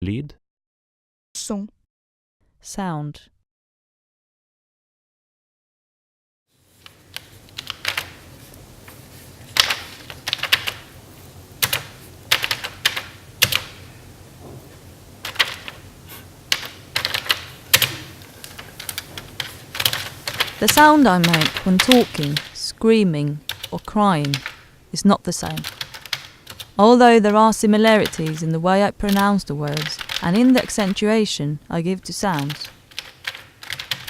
Lyd. Son. Sound. The sound I make when talking, screaming or crying is not the same. Although there are similarities in the way I pronounce the words and in the accentuation I give to sounds.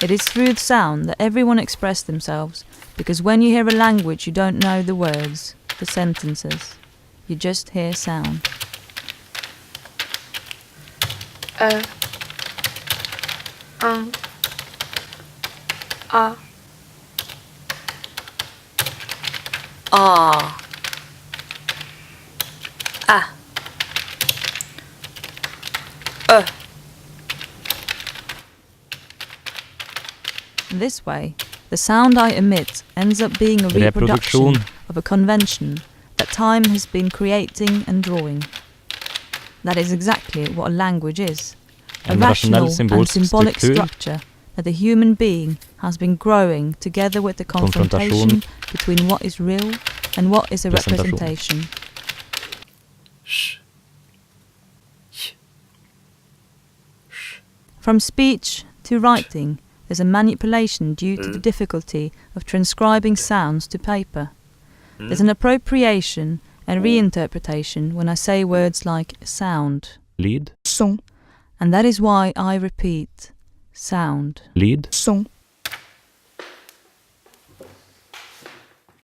It is through the sound that everyone expresses themselves, because when you hear a language you don't know the words, the sentences. You just hear sound. A. Ah. A. This way, the sound I emit ends up being a reproduction of a convention that time has been creating and drawing. That is exactly what a language is. A rational and symbolic structure that the human being has been growing together with the confrontation between what is real and what is a representation. From speech to writing, there's a manipulation due to the difficulty of transcribing sounds to paper. There's an appropriation and reinterpretation when I say words like sound. Lyd. Son. And that is why I repeat sound. Lyd. Son.